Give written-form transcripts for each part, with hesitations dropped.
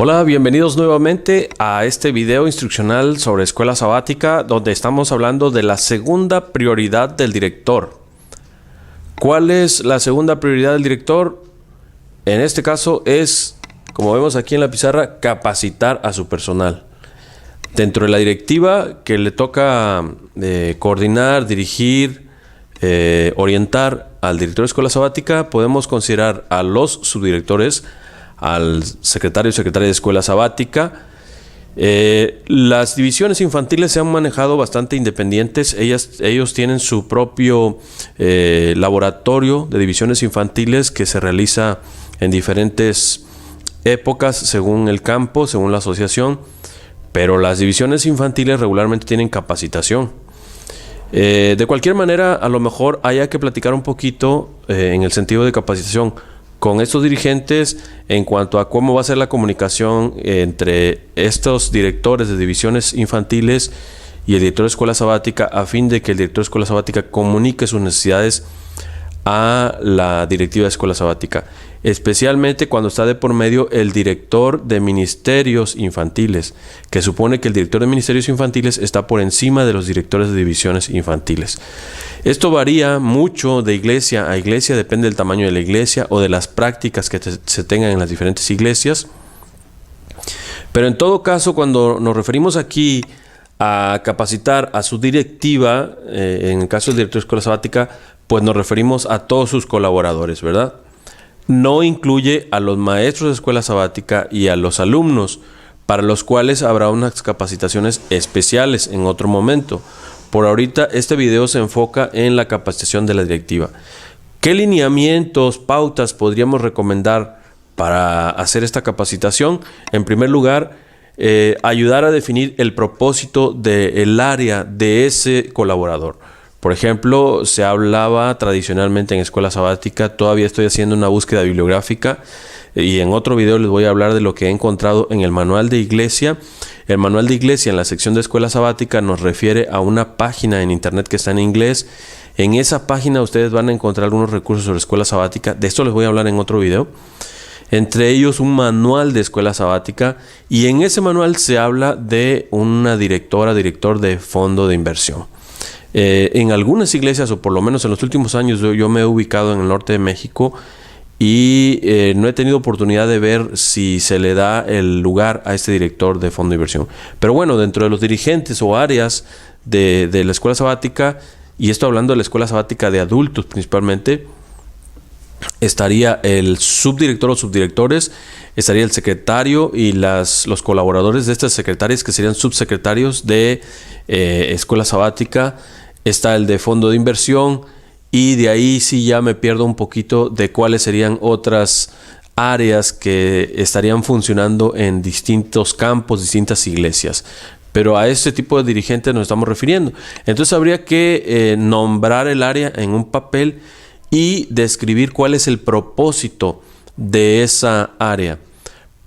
Hola, bienvenidos nuevamente a este video instruccional sobre escuela sabática, donde estamos hablando de la segunda prioridad del director. ¿Cuál es la segunda prioridad del director? En este caso es, como vemos aquí en la pizarra, capacitar a su personal. Dentro de la directiva que le toca coordinar, dirigir, orientar al director de escuela sabática, podemos considerar a los subdirectores, al secretario y secretaria de escuela sabática. Las divisiones infantiles se han manejado bastante independientes. Ellos tienen su propio laboratorio de divisiones infantiles que se realiza en diferentes épocas según el campo, según la asociación, pero las divisiones infantiles regularmente tienen capacitación. De cualquier manera, a lo mejor haya que platicar un poquito en el sentido de capacitación con estos dirigentes en cuanto a cómo va a ser la comunicación entre estos directores de divisiones infantiles y el director de escuela sabática, a fin de que el director de escuela sabática comunique sus necesidades a la directiva de escuela sabática, especialmente cuando está de por medio el director de ministerios infantiles, que supone que el director de ministerios infantiles está por encima de los directores de divisiones infantiles. Esto varía mucho de iglesia a iglesia, depende del tamaño de la iglesia o de las prácticas que se tengan en las diferentes iglesias. Pero en todo caso, cuando nos referimos aquí a capacitar a su directiva, en el caso del director de escuela sabática, pues nos referimos a todos sus colaboradores, ¿verdad? No incluye a los maestros de escuela sabática y a los alumnos, para los cuales habrá unas capacitaciones especiales en otro momento. Por ahorita este video se enfoca en la capacitación de la directiva. ¿Qué lineamientos, pautas podríamos recomendar para hacer esta capacitación? En primer lugar, ayudar a definir el propósito del área de ese colaborador. Por ejemplo, se hablaba tradicionalmente en escuela sabática, todavía estoy haciendo una búsqueda bibliográfica y en otro video les voy a hablar de lo que he encontrado en el manual de iglesia. El manual de iglesia en la sección de escuela sabática nos refiere a una página en internet que está en inglés. En esa página ustedes van a encontrar algunos recursos sobre escuela sabática. De esto les voy a hablar en otro video. Entre ellos un manual de escuela sabática, y en ese manual se habla de una director de fondo de inversión. En algunas iglesias, o por lo menos en los últimos años, yo me he ubicado en el norte de México y no he tenido oportunidad de ver si se le da el lugar a este director de fondo de inversión. Pero bueno, dentro de los dirigentes o áreas de la escuela sabática, y esto hablando de la escuela sabática de adultos principalmente, estaría el subdirector o subdirectores, estaría el secretario y los colaboradores de estas secretarias, que serían subsecretarios de escuela sabática. Está el de fondo de inversión, y de ahí sí ya me pierdo un poquito de cuáles serían otras áreas que estarían funcionando en distintos campos, distintas iglesias. Pero a este tipo de dirigentes nos estamos refiriendo. Entonces habría que nombrar el área en un papel y describir cuál es el propósito de esa área.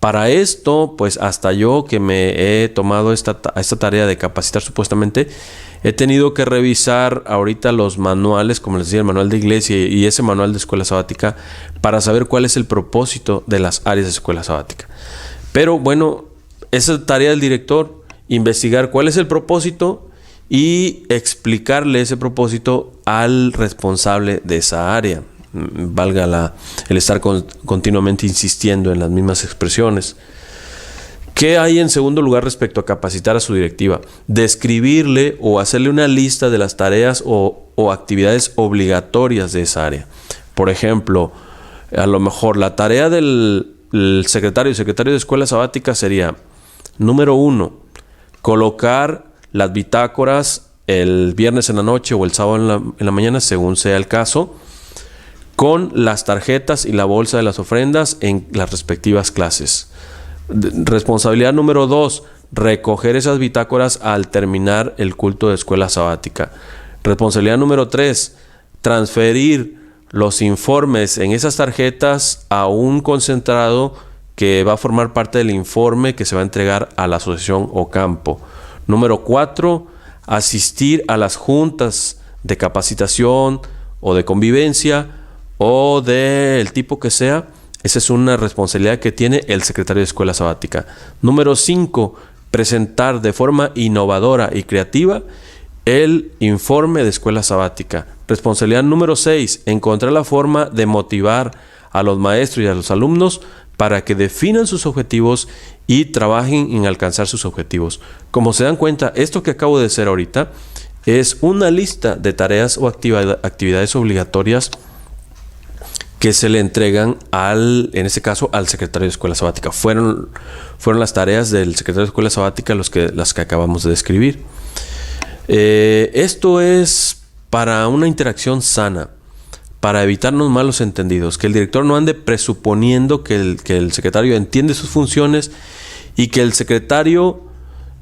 Para esto, pues hasta yo que me he tomado esta tarea de capacitar supuestamente, he tenido que revisar ahorita los manuales, como les decía, el manual de iglesia y ese manual de escuela sabática, para saber cuál es el propósito de las áreas de escuela sabática. Pero bueno, esa es tarea del director, investigar cuál es el propósito y explicarle ese propósito al responsable de esa área. Valga el estar continuamente insistiendo en las mismas expresiones. ¿Qué hay en segundo lugar respecto a capacitar a su directiva? Describirle o hacerle una lista de las tareas o actividades obligatorias de esa área. Por ejemplo, a lo mejor la tarea del secretario de escuela sabática sería: número 1, colocar las bitácoras el viernes en la noche o el sábado en la mañana, según sea el caso, con las tarjetas y la bolsa de las ofrendas en las respectivas clases. Responsabilidad número 2, recoger esas bitácoras al terminar el culto de escuela sabática. Responsabilidad número 3, transferir los informes en esas tarjetas a un concentrado que va a formar parte del informe que se va a entregar a la asociación o campo. Número 4, asistir a las juntas de capacitación o de convivencia o del tipo que sea, Esa es una responsabilidad que tiene el secretario de escuela sabática. Número 5, presentar de forma innovadora y creativa el informe de escuela sabática. Responsabilidad número 6, encontrar la forma de motivar a los maestros y a los alumnos para que definan sus objetivos y trabajen en alcanzar sus objetivos. Como se dan cuenta, esto que acabo de hacer ahorita es una lista de tareas o actividades obligatorias que se le entregan en este caso, al secretario de escuela sabática. Fueron las tareas del secretario de escuela sabática las que acabamos de describir. Esto es para una interacción sana, para evitarnos malos entendidos, que el director no ande presuponiendo que el secretario entiende sus funciones y que el secretario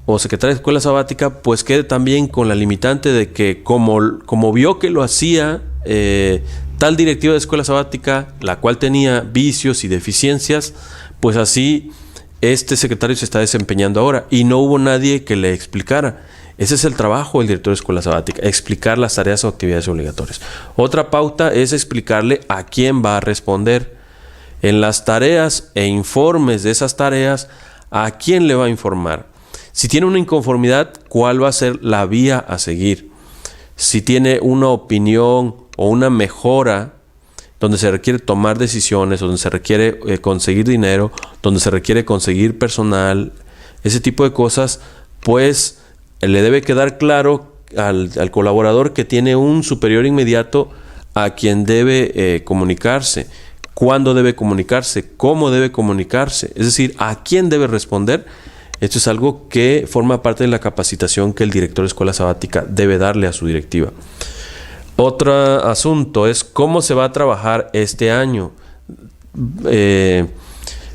o secretaria de escuela sabática pues quede también con la limitante de que como vio que lo hacía tal directiva de escuela sabática, la cual tenía vicios y deficiencias, pues así este secretario se está desempeñando ahora y no hubo nadie que le explicara. Ese es el trabajo del director de escuela sabática, explicar las tareas o actividades obligatorias. Otra pauta es explicarle a quién va a responder. En las tareas e informes de esas tareas, ¿a quién le va a informar? Si tiene una inconformidad, ¿cuál va a ser la vía a seguir? Si tiene una opinión o una mejora donde se requiere tomar decisiones, donde se requiere conseguir dinero, donde se requiere conseguir personal, ese tipo de cosas, pues le debe quedar claro al colaborador que tiene un superior inmediato a quien debe comunicarse, cuándo debe comunicarse, cómo debe comunicarse, es decir, a quién debe responder. Esto es algo que forma parte de la capacitación que el director de escuela sabática debe darle a su directiva. Otro asunto es cómo se va a trabajar este año.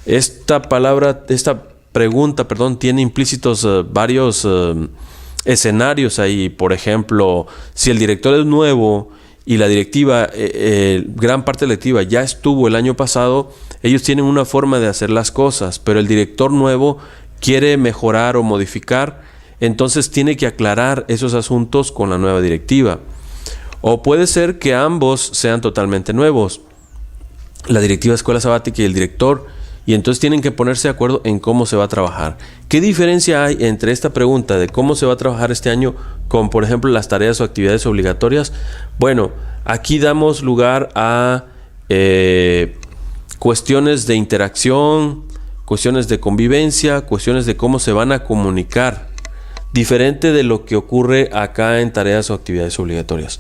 Esta pregunta, tiene implícitos varios escenarios ahí. Por ejemplo, si el director es nuevo y la directiva, gran parte de la directiva ya estuvo el año pasado, ellos tienen una forma de hacer las cosas, pero el director nuevo quiere mejorar o modificar, entonces tiene que aclarar esos asuntos con la nueva directiva. O puede ser que ambos sean totalmente nuevos, la directiva de escuela sabática y el director, y entonces tienen que ponerse de acuerdo en cómo se va a trabajar. ¿Qué diferencia hay entre esta pregunta de cómo se va a trabajar este año con, por ejemplo, las tareas o actividades obligatorias? Bueno, aquí damos lugar a cuestiones de interacción, cuestiones de convivencia, cuestiones de cómo se van a comunicar, diferente de lo que ocurre acá en tareas o actividades obligatorias.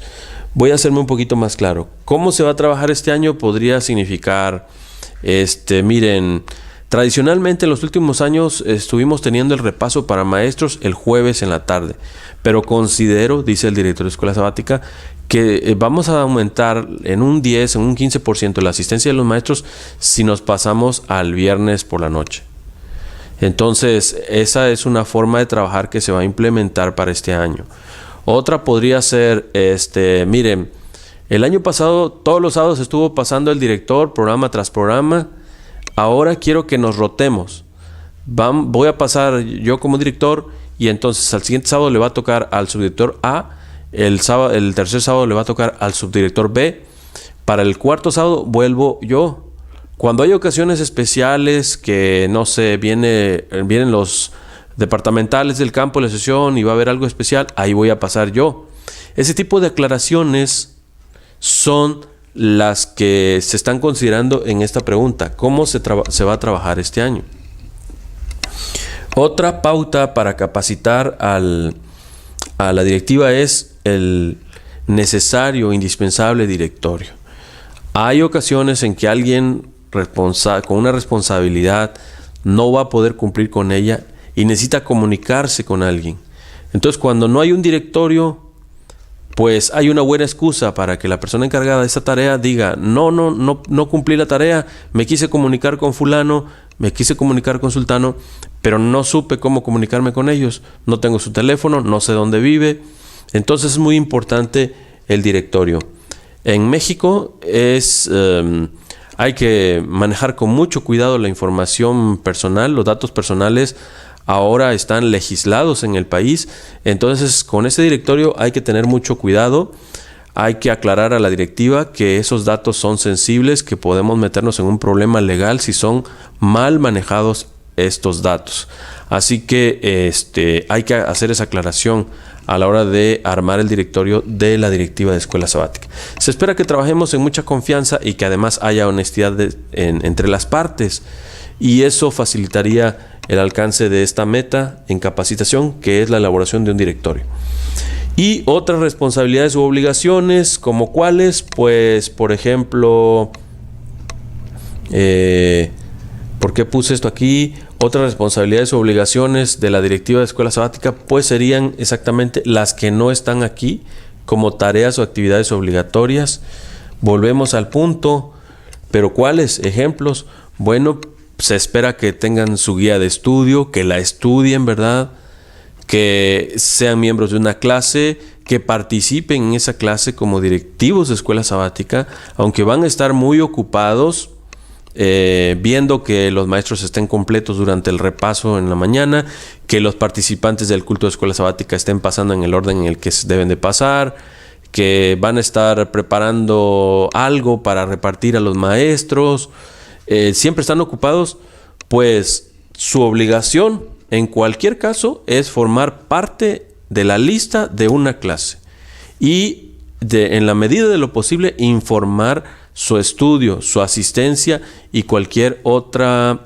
Voy a hacerme un poquito más claro. ¿Cómo se va a trabajar este año? Podría significar, miren, tradicionalmente en los últimos años estuvimos teniendo el repaso para maestros el jueves en la tarde, pero considero, dice el director de escuela sabática, que vamos a aumentar en un 10, en un 15% la asistencia de los maestros si nos pasamos al viernes por la noche. Entonces, esa es una forma de trabajar que se va a implementar para este año. Otra podría ser, miren, el año pasado todos los sábados estuvo pasando el director programa tras programa. Ahora quiero que nos rotemos. Voy a pasar yo como director y entonces al siguiente sábado le va a tocar al subdirector A, el tercer sábado le va a tocar al subdirector B, para el cuarto sábado vuelvo yo. Cuando hay ocasiones especiales que, no sé, vienen los departamentales del campo de la sesión y va a haber algo especial, ahí voy a pasar yo. Ese tipo de aclaraciones son las que se están considerando en esta pregunta. ¿Cómo se va a trabajar este año? Otra pauta para capacitar a la directiva es el necesario, indispensable directorio. Hay ocasiones en que alguien con una responsabilidad no va a poder cumplir con ella y necesita comunicarse con alguien. Entonces, cuando no hay un directorio, pues hay una buena excusa para que la persona encargada de esa tarea diga: no cumplí la tarea, me quise comunicar con fulano, me quise comunicar con sultano, pero no supe cómo comunicarme con ellos, no tengo su teléfono, no sé dónde vive. Entonces es muy importante el directorio. En México hay que manejar con mucho cuidado la información personal, los datos personales ahora están legislados en el país, entonces con ese directorio hay que tener mucho cuidado. hay que aclarar a la directiva que esos datos son sensibles, que podemos meternos en un problema legal si son mal manejados estos datos. Así que hay que hacer esa aclaración a la hora de armar el directorio de la directiva de escuela sabática. Se espera que trabajemos en mucha confianza y que además haya honestidad entre las partes, y eso facilitaría el alcance de esta meta en capacitación, que es la elaboración de un directorio. Y otras responsabilidades u obligaciones, como cuáles, pues por ejemplo, ¿por qué puse esto aquí? Otras responsabilidades u obligaciones de la directiva de escuela sabática, pues serían exactamente las que no están aquí, como tareas o actividades obligatorias. Volvemos al punto, pero ¿cuáles? Ejemplos. Bueno, se espera que tengan su guía de estudio, que la estudien, ¿verdad? Que sean miembros de una clase, que participen en esa clase como directivos de escuela sabática, aunque van a estar muy ocupados viendo que los maestros estén completos durante el repaso en la mañana, que los participantes del culto de escuela sabática estén pasando en el orden en el que deben de pasar, que van a estar preparando algo para repartir a los maestros, siempre están ocupados, pues su obligación en cualquier caso es formar parte de la lista de una clase y en la medida de lo posible informar su estudio, su asistencia y cualquier otra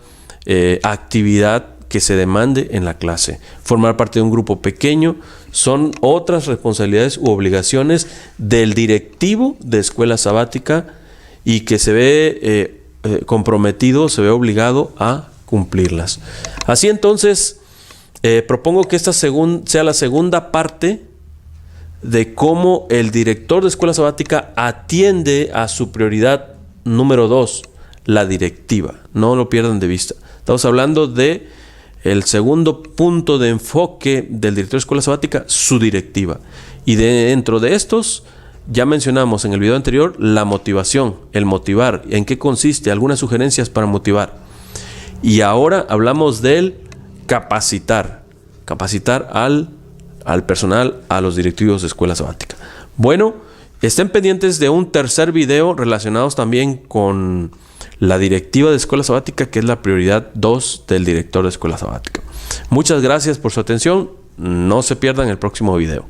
actividad que se demande en la clase. Formar parte de un grupo pequeño son otras responsabilidades u obligaciones del directivo de escuela sabática y que se ve comprometido, se ve obligado a cumplirlas. Así entonces, propongo que esta sea la segunda parte de cómo el director de escuela sabática atiende a su prioridad número 2, la directiva. No lo pierdan de vista. Estamos hablando de el segundo punto de enfoque del director de escuela sabática, su directiva. Y dentro de estos, ya mencionamos en el video anterior la motivación, el motivar, en qué consiste, algunas sugerencias para motivar. Y ahora hablamos del capacitar al personal, a los directivos de escuela sabática. Bueno, estén pendientes de un tercer video relacionados también con la directiva de escuela sabática, que es la prioridad 2 del director de escuela sabática. Muchas gracias por su atención. No se pierdan el próximo video.